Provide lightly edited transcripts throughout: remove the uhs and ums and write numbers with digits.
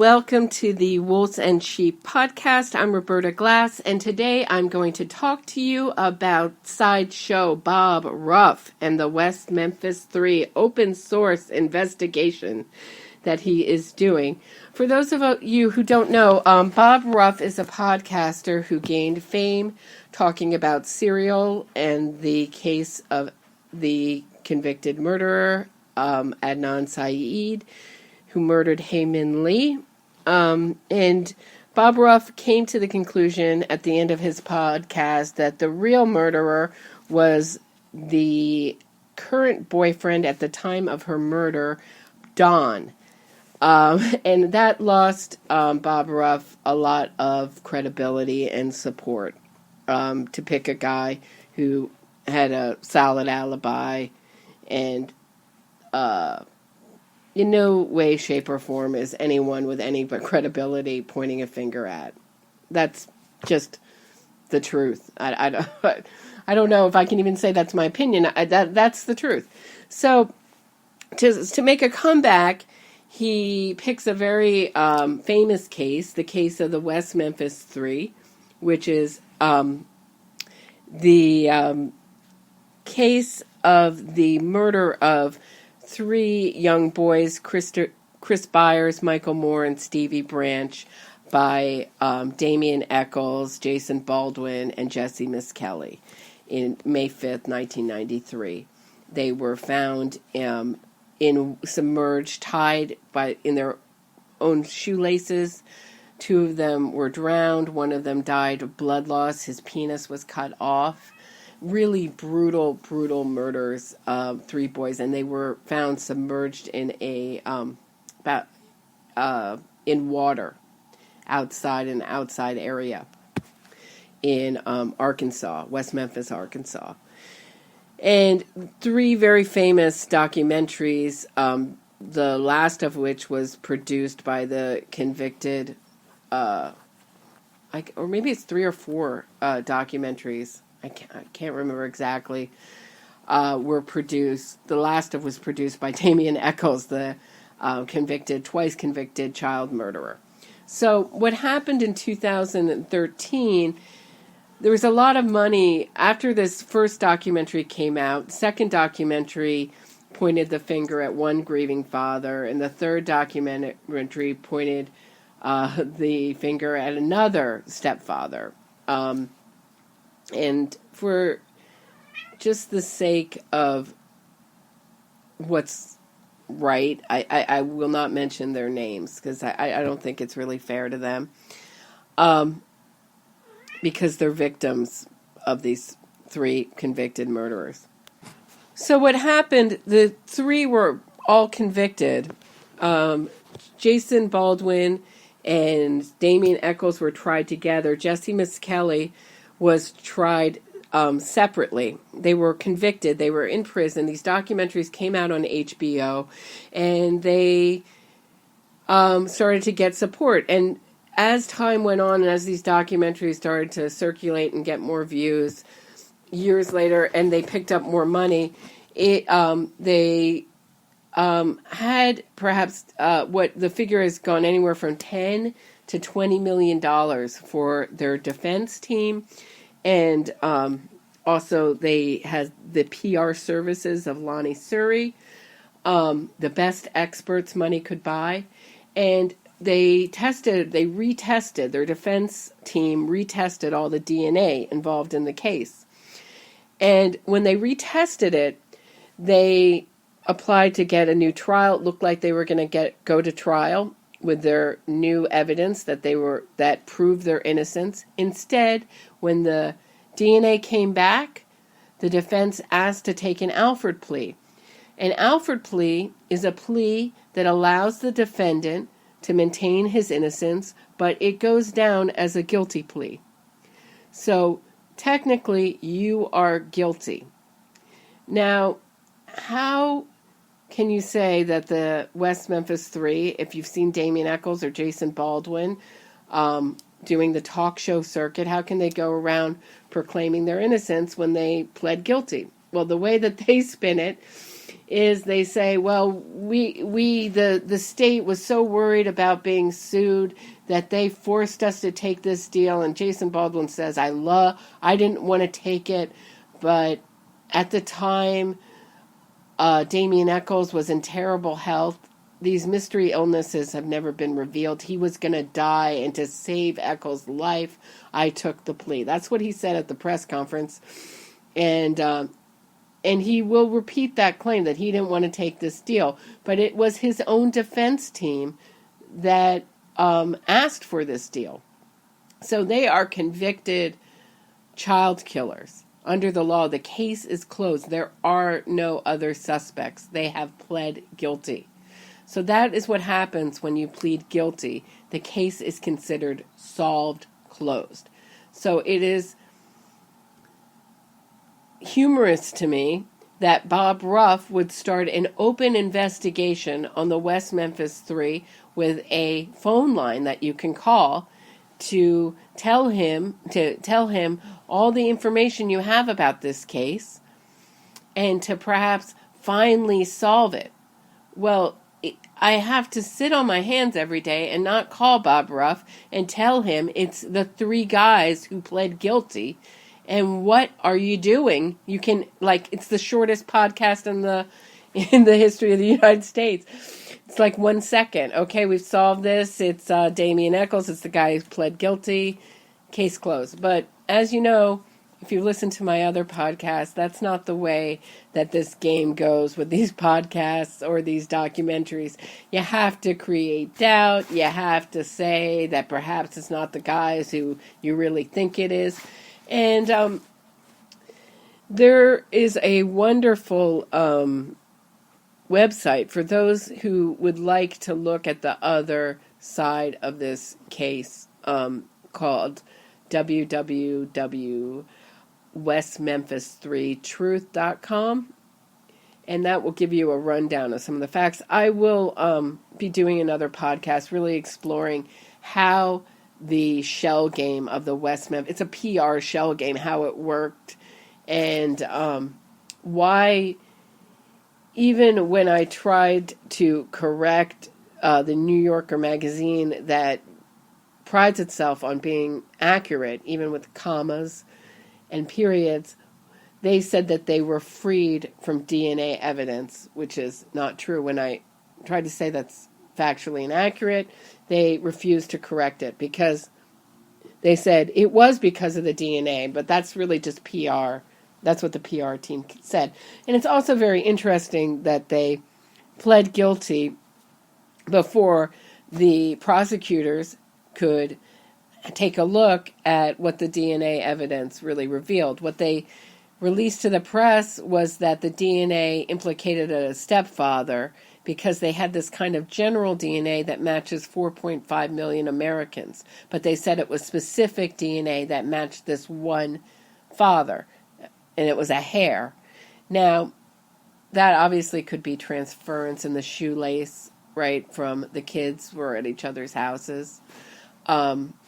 Welcome to the Wolves and Sheep podcast. I'm Roberta Glass, and today I'm going to talk to you about Sideshow Bob Ruff and the West Memphis 3 open source investigation that he is doing. For those of you who don't know, Bob Ruff is a podcaster who gained fame talking about serial and the case of the convicted murderer, Adnan Syed, who murdered Hae-Min Lee. And Bob Ruff came to the conclusion at the end of his podcast that the real murderer was the current boyfriend at the time of her murder, Don. And that lost Bob Ruff a lot of credibility and support to pick a guy who had a solid alibi and in no way, shape, or form is anyone with any but credibility pointing a finger at. That's just the truth. I don't know if I can even say that's my opinion. That's the truth. So to make a comeback, he picks a very famous case, the case of the West Memphis 3, which is the case of the murder of 3 young boys, Chris Byers, Michael Moore, and Stevie Branch, by Damien-Echols, Jason Baldwin, and Jesse Miskelly in May 5th, 1993. They were found submerged, tied in their own shoelaces. 2 of them were drowned. 1 of them died of blood loss. His penis was cut off. Really brutal murders of 3 boys, and they were found submerged in in water outside an outside area in Arkansas, West Memphis, Arkansas. And 3 very famous documentaries, the last of which was produced by the convicted, or maybe it's 3 or 4 documentaries. I can't remember exactly, were produced. The last of was produced by Damien-Echols, the twice convicted child murderer. So what happened in 2013, there was a lot of money. After this first documentary came out, second documentary pointed the finger at one grieving father, and the third documentary pointed the finger at another stepfather. And for just the sake of what's right, I will not mention their names because I don't think it's really fair to them. Because they're victims of these 3 convicted murderers. So what happened, the 3 were all convicted. Jason Baldwin and Damien-Echols were tried together. Jesse Miskelly was tried separately. They were convicted. They were in prison. These documentaries came out on HBO, and they started to get support. And as time went on, and as these documentaries started to circulate and get more views years later, and they picked up more money, they had perhaps what the figure has gone anywhere from $10 to $20 million for their defense team. And also they had the PR services of Lonnie Suri, the best experts money could buy. And their defense team retested all the DNA involved in the case. And when they retested it, they applied to get a new trial. It looked like they were going to go to trial with their new evidence that proved their innocence. Instead, when the DNA came back, the defense asked to take an Alford plea. An Alford plea is a plea that allows the defendant to maintain his innocence, but it goes down as a guilty plea. So technically, you are guilty. Now, how can you say that the West Memphis 3, if you've seen Damien-Echols or Jason Baldwin doing the talk show circuit, how can they go around proclaiming their innocence when they pled guilty? Well, the way that they spin it is they say, well, the state was so worried about being sued that they forced us to take this deal. And Jason Baldwin says, I didn't want to take it, but at the time, Damien-Echols was in terrible health. These mystery illnesses have never been revealed. He was going to die, and to save Echols' life, I took the plea. That's what he said at the press conference. And he will repeat that claim that he didn't want to take this deal. But it was his own defense team that asked for this deal. So they are convicted child killers. Under the law, the case is closed. There are no other suspects. They have pled guilty. So that is what happens when you plead guilty. The case is considered solved, closed. So it is humorous to me that Bob Ruff would start an open investigation on the West Memphis 3 with a phone line that you can call to tell him all the information you have about this case and to perhaps finally solve it. Well, I have to sit on my hands every day and not call Bob Ruff and tell him it's the 3 guys who pled guilty. And what are you doing? You can, it's the shortest podcast in the history of the United States. It's 1 second. Okay, we've solved this. It's Damien-Echols. It's the guy who pled guilty. Case closed. But as you know, if you listen to my other podcasts, that's not the way that this game goes with these podcasts or these documentaries. You have to create doubt. You have to say that perhaps it's not the guys who you really think it is. And there is a wonderful website for those who would like to look at the other side of this case called www.westmemphis3truth.com, and that will give you a rundown of some of the facts. I will be doing another podcast really exploring how the shell game of the West Memphis, it's a PR shell game, how it worked, and why even when I tried to correct the New Yorker magazine that prides itself on being accurate, even with commas and periods, they said that they were freed from DNA evidence, which is not true. When I tried to say that's factually inaccurate, they refused to correct it because they said it was because of the DNA, but that's really just PR. That's what the PR team said. And it's also very interesting that they pled guilty before the prosecutors could take a look at what the DNA evidence really revealed. What they released to the press was that the DNA implicated a stepfather because they had this kind of general DNA that matches 4.5 million Americans. But they said it was specific DNA that matched this one father, and it was a hair. Now, that obviously could be transference in the shoelace, right, from the kids who were at each other's houses,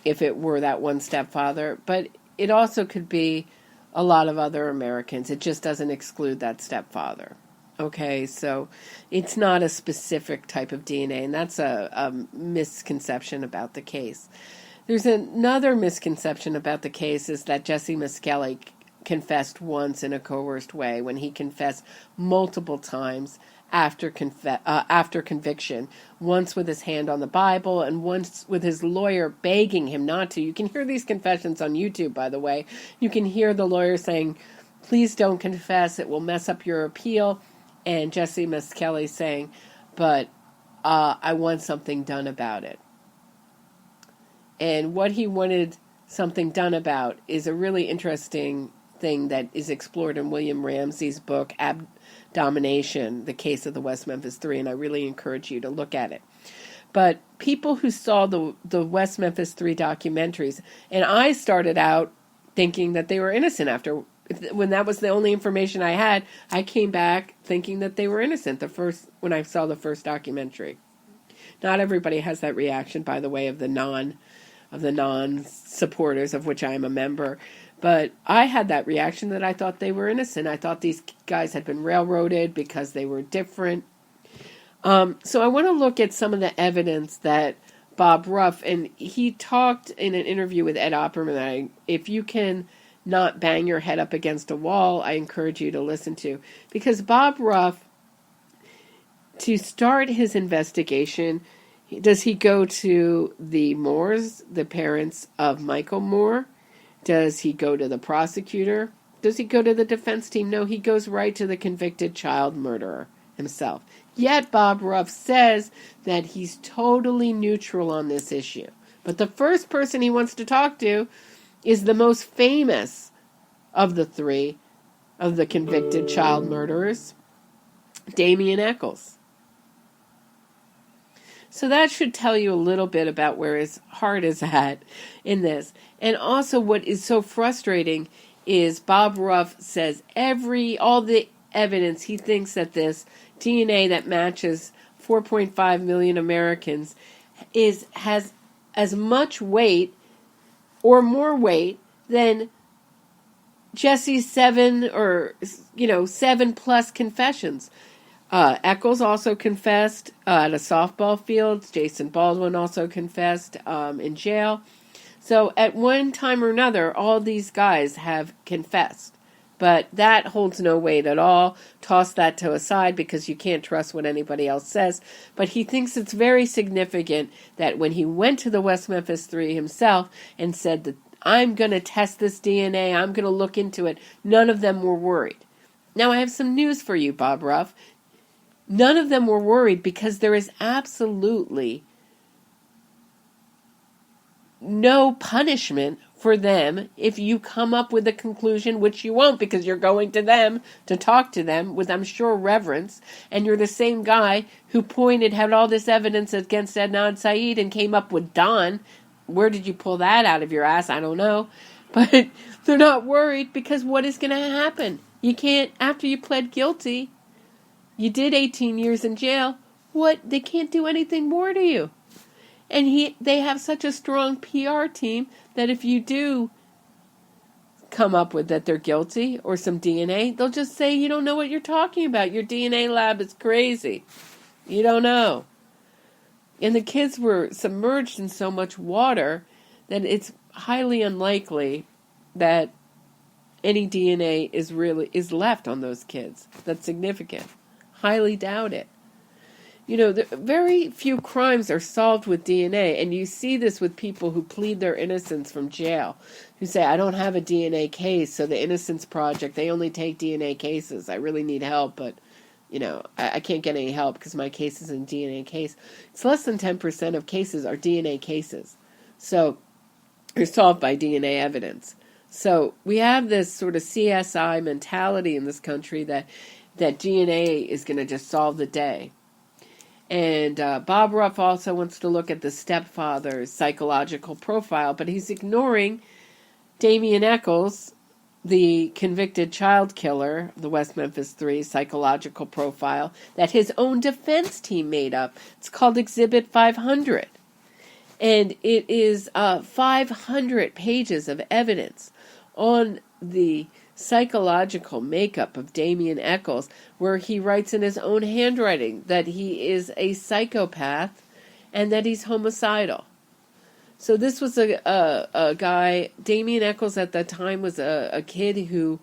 if it were that one stepfather. But it also could be a lot of other Americans. It just doesn't exclude that stepfather. Okay, so it's not a specific type of DNA, and that's a misconception about the case. There's another misconception about the case is that Jesse Miskelly confessed once in a coerced way when he confessed multiple times after conviction, once with his hand on the Bible and once with his lawyer begging him not to. You can hear these confessions on YouTube, by the way. You can hear the lawyer saying, please don't confess, it will mess up your appeal. And Jesse Miskelly saying, but I want something done about it. And what he wanted something done about is a really interesting thing that is explored in William Ramsey's book, Domination, the case of the West Memphis 3, and I really encourage you to look at it. But people who saw the West Memphis 3 documentaries, and I started out thinking that they were innocent when that was the only information I had, I came back thinking that they were innocent when I saw the first documentary. Not everybody has that reaction, by the way, of the non-supporters, of which I am a member. But I had that reaction that I thought they were innocent. I thought these guys had been railroaded because they were different. So I want to look at some of the evidence that Bob Ruff, and he talked in an interview with Ed Opperman that if you can not bang your head up against a wall, I encourage you to listen to. Because Bob Ruff, to start his investigation, does he go to the Moores, the parents of Michael Moore? Does he go to the prosecutor? Does he go to the defense team? No, he goes right to the convicted child murderer himself. Yet Bob Ruff says that he's totally neutral on this issue. But the first person he wants to talk to is the most famous of the three of the convicted child murderers, Damien-Echols. So that should tell you a little bit about where his heart is at in this. And also what is so frustrating is Bob Ruff says all the evidence, he thinks that this DNA that matches 4.5 million Americans has as much weight or more weight than Jesse's 7 plus confessions. Echols also confessed at a softball field. Jason Baldwin also confessed in jail. So at one time or another, all these guys have confessed. But that holds no weight at all. Toss that to a side because you can't trust what anybody else says. But he thinks it's very significant that when he went to the West Memphis 3 himself and said that I'm going to test this DNA, I'm going to look into it, none of them were worried. Now I have some news for you, Bob Ruff. None of them were worried because there is absolutely no punishment for them if you come up with a conclusion, which you won't because you're going to them to talk to them with, I'm sure, reverence, and you're the same guy who had all this evidence against Adnan Syed and came up with Don. Where did you pull that out of your ass? I don't know. But they're not worried because what is going to happen? You can't, after you pled guilty, you did 18 years in jail, they can't do anything more to you. And they have such a strong PR team that if you do come up with that they're guilty or some DNA, they'll just say, you don't know what you're talking about. Your DNA lab is crazy. You don't know. And the kids were submerged in so much water that it's highly unlikely that any DNA is left on those kids. That's significant. Highly doubt it. Very few crimes are solved with DNA, and you see this with people who plead their innocence from jail, who say, I don't have a DNA case, so the Innocence Project, they only take DNA cases. I really need help, but, I can't get any help because my case is a DNA case. It's less than 10% of cases are DNA cases. So they're solved by DNA evidence. So we have this sort of CSI mentality in this country that DNA is going to just solve the day. And Bob Ruff also wants to look at the stepfather's psychological profile, but he's ignoring Damien-Echols, the convicted child killer, the West Memphis 3 psychological profile that his own defense team made up. It's called Exhibit 500. And it is 500 pages of evidence on the psychological makeup of Damien-Echols, where he writes in his own handwriting that he is a psychopath and that he's homicidal. So this was a guy, Damien-Echols at that time was a kid who,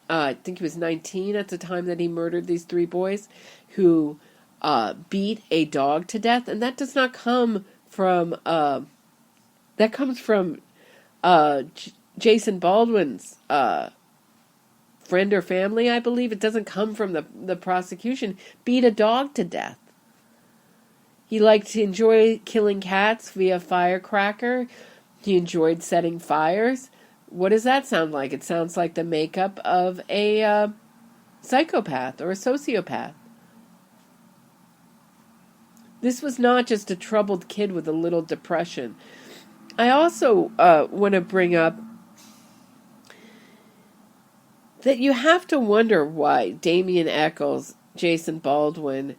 I think he was 19 at the time that he murdered these 3 boys, who beat a dog to death. And that does not come from, that comes from Jason Baldwin's friend or family, I believe. It doesn't come from the prosecution. Beat a dog to death. He liked to enjoy killing cats via firecracker. He enjoyed setting fires. What does that sound like? It sounds like the makeup of a psychopath or a sociopath. This was not just a troubled kid with a little depression. I also want to bring up that you have to wonder why Damien-Echols, Jason Baldwin,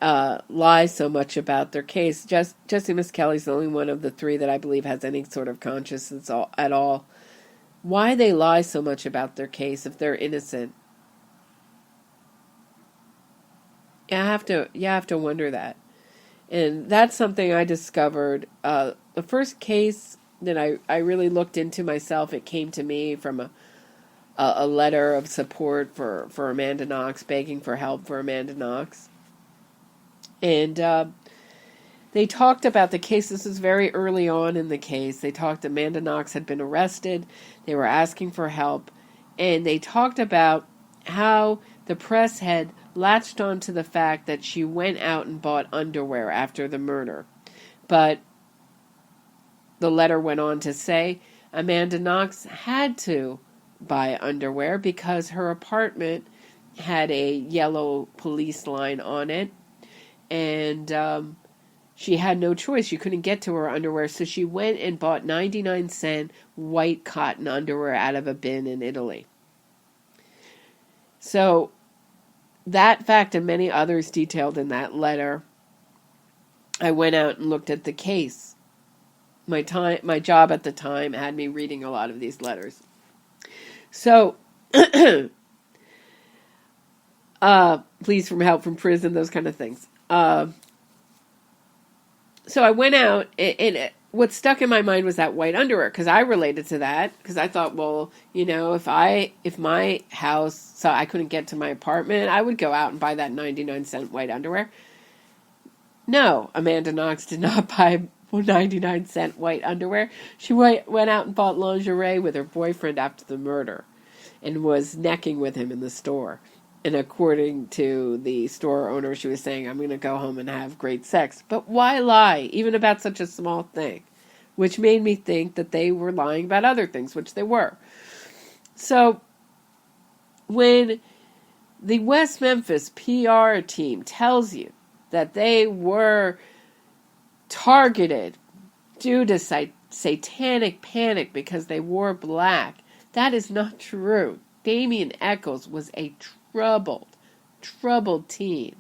lie so much about their case. Jesse Misskelley's the only one of the 3 that I believe has any sort of consciousness at all. why they lie so much about their case if they're innocent. You have to wonder that. And that's something I discovered. The first case that I really looked into myself, it came to me from a letter of support for Amanda Knox, begging for help for Amanda Knox. And they talked about the case. This is very early on in the case. They talked Amanda Knox had been arrested. They were asking for help. And they talked about how the press had latched on to the fact that she went out and bought underwear after the murder. But the letter went on to say Amanda Knox had to buy underwear because her apartment had a yellow police line on it. And she had no choice. She couldn't get to her underwear, so she went and bought 99-cent white cotton underwear out of a bin in Italy. So that fact and many others detailed in that letter, I went out and looked at the case. My job at the time had me reading a lot of these letters. So, pleas for help from prison, those kind of things. So I went out, and what stuck in my mind was that white underwear, because I related to that, because I thought, well, if my house, so I couldn't get to my apartment, I would go out and buy that 99-cent white underwear. No, Amanda Knox did not buy 99-cent white underwear. She went out and bought lingerie with her boyfriend after the murder and was necking with him in the store. And according to the store owner, she was saying, I'm going to go home and have great sex. But why lie, even about such a small thing? Which made me think that they were lying about other things, which they were. So, when the West Memphis PR team tells you that they were targeted due to satanic panic because they wore black, that is not true. Damien-Echols was a troubled teen.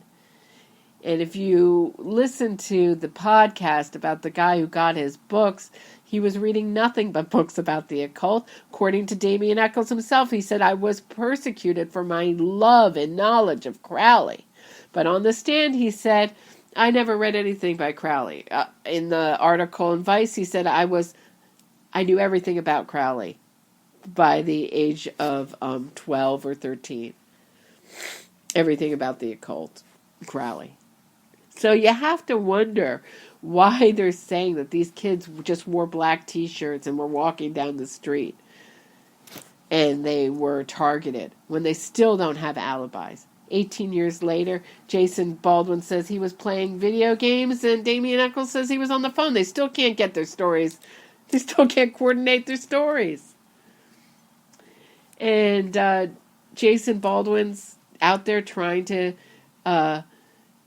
And if you listen to the podcast about the guy who got his books, he was reading nothing but books about the occult. According to Damien-Echols himself, he said, I was persecuted for my love and knowledge of Crowley. But on the stand, he said, I never read anything by Crowley. In the article in Vice, he said, I knew everything about Crowley by the age of 12 or 13. Everything about the occult, Crowley. So you have to wonder why they're saying that these kids just wore black t-shirts and were walking down the street and they were targeted when they still don't have alibis. 18 years later, Jason Baldwin says he was playing video games and Damien-Echols says he was on the phone. They still can't get their stories. They still can't coordinate their stories. And Jason Baldwin's out there trying to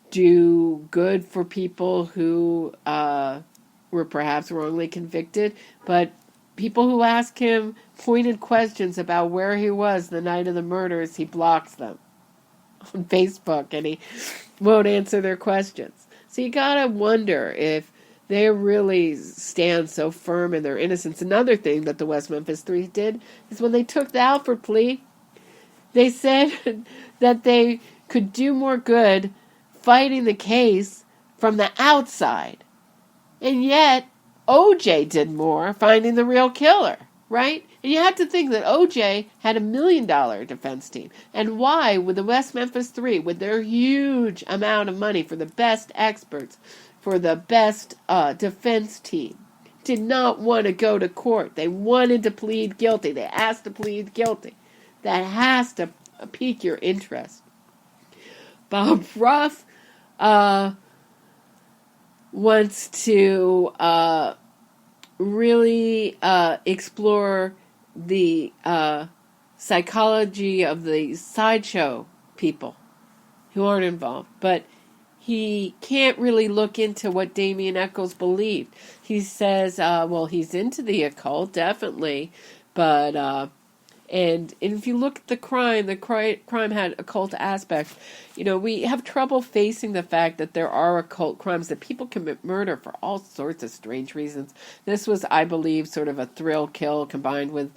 do good for people who were perhaps wrongly convicted, but people who ask him pointed questions about where he was the night of the murders, he blocks them on Facebook, and he won't answer their questions. So you gotta wonder if they really stand so firm in their innocence. Another thing that the West Memphis Three did is when they took the Alford plea, they said that they could do more good fighting the case from the outside. And yet, OJ did more finding the real killer, right? And you have to think that OJ had $1 million defense team. And why would the West Memphis Three, with their huge amount of money for the best experts, for the best defense team, did not want to go to court? They wanted to plead guilty. They asked to plead guilty. That has to pique your interest. Bob Ruff wants to really explore the psychology of the Sideshow people who aren't involved. But he can't really look into what Damien-Echols believed. He says, well, he's into the occult, definitely, but... And if you look at the crime had occult aspects. You know, we have trouble facing the fact that there are occult crimes, that people commit murder for all sorts of strange reasons. This was, I believe, sort of a thrill kill combined with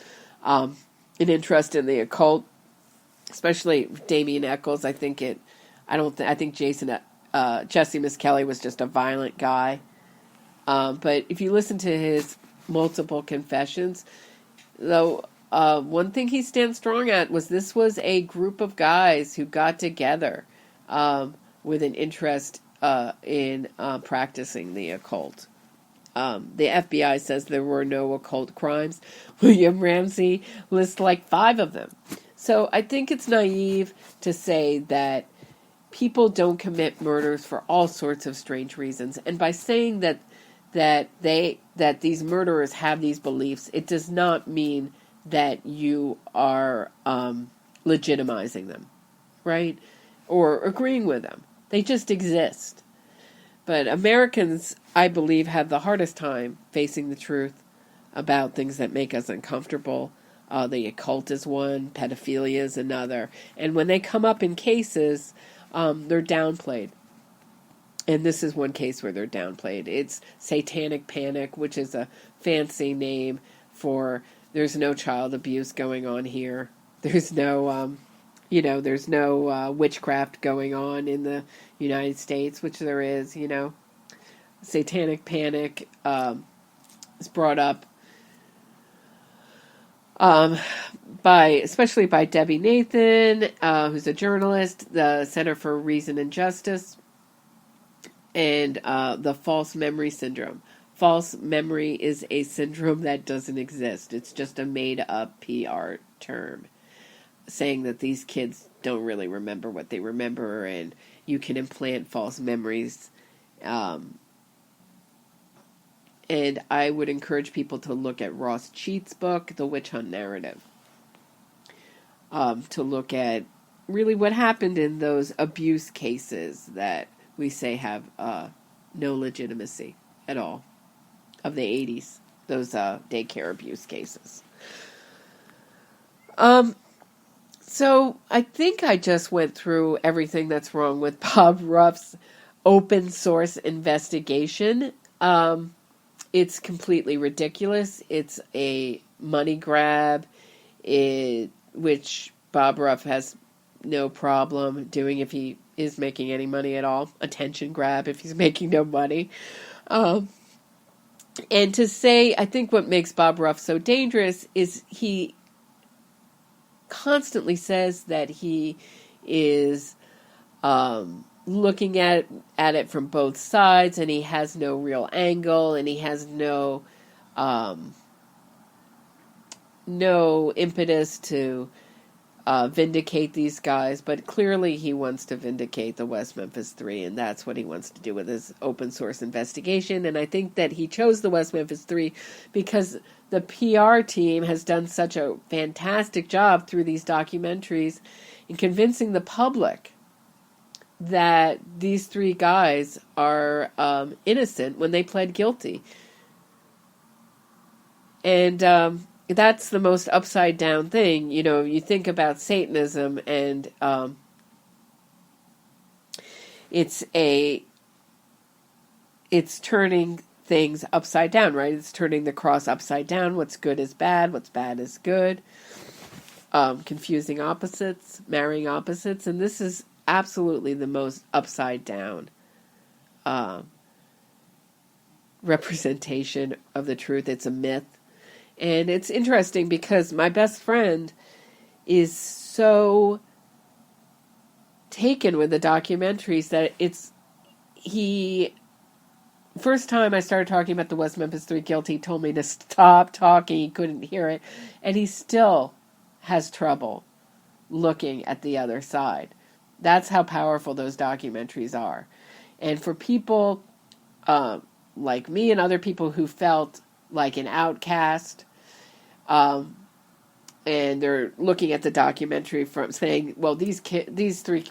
an interest in the occult, especially Damien-Echols. I think Jesse Misskelley was just a violent guy. But if you listen to his multiple confessions, though, one thing he stands strong at was this was a group of guys who got together with an interest in practicing the occult. The FBI says there were no occult crimes. William Ramsey lists like 5 of them. So I think it's naive to say that people don't commit murders for all sorts of strange reasons. And by saying that these murderers have these beliefs, it does not mean that you are legitimizing them, right? Or agreeing with them. They just exist. But Americans, I believe, have the hardest time facing the truth about things that make us uncomfortable. The occult is one, pedophilia is another. And when they come up in cases, they're downplayed. And this is one case where they're downplayed. It's satanic panic, which is a fancy name for there's no child abuse going on here. There's no, there's no witchcraft going on in the United States, which there is, Satanic panic is brought up especially by Debbie Nathan, who's a journalist, the Center for Reason and Justice, and the false memory syndrome. False memory is a syndrome that doesn't exist. It's just a made-up PR term saying that these kids don't really remember what they remember, and you can implant false memories. And I would encourage people to look at Ross Cheat's book, The Witch Hunt Narrative, to look at really what happened in those abuse cases that we say have no legitimacy at all, of the 80s, those daycare abuse cases. So I think I just went through everything that's wrong with Bob Ruff's open source investigation. It's completely ridiculous. It's a money grab, which Bob Ruff has no problem doing if he is making any money at all. Attention grab if he's making no money. And to say, I think what makes Bob Ruff so dangerous is he constantly says that he is looking at it from both sides, and he has no real angle, and he has no impetus to vindicate these guys, but clearly he wants to vindicate the West Memphis 3, and that's what he wants to do with his open source investigation. And I think that he chose the West Memphis 3 because the PR team has done such a fantastic job through these documentaries in convincing the public that these 3 guys are innocent when they pled guilty. And that's the most upside down thing. You think about Satanism, and it's turning things upside down, right? It's turning the cross upside down. What's good is bad. What's bad is good. Confusing opposites, marrying opposites. And this is absolutely the most upside down representation of the truth. It's a myth. And it's interesting because my best friend is so taken with the documentaries that first time I started talking about the West Memphis 3 guilt, he told me to stop talking. He couldn't hear it. And he still has trouble looking at the other side. That's how powerful those documentaries are. And for people like me and other people who felt like an outcast, and they're looking at the documentary from saying, well, these 3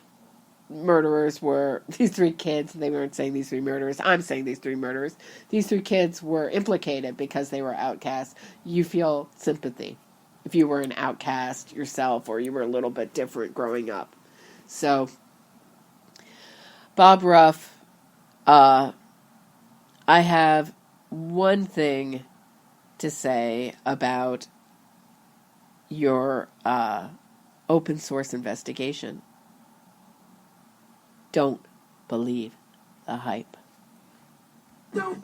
murderers were these 3 kids. They weren't saying these 3 murderers. I'm saying these 3 murderers. These 3 kids were implicated because they were outcasts. You feel sympathy if you were an outcast yourself, or you were a little bit different growing up. So, Bob Ruff, I have one thing to say about your open source investigation. Don't believe the hype.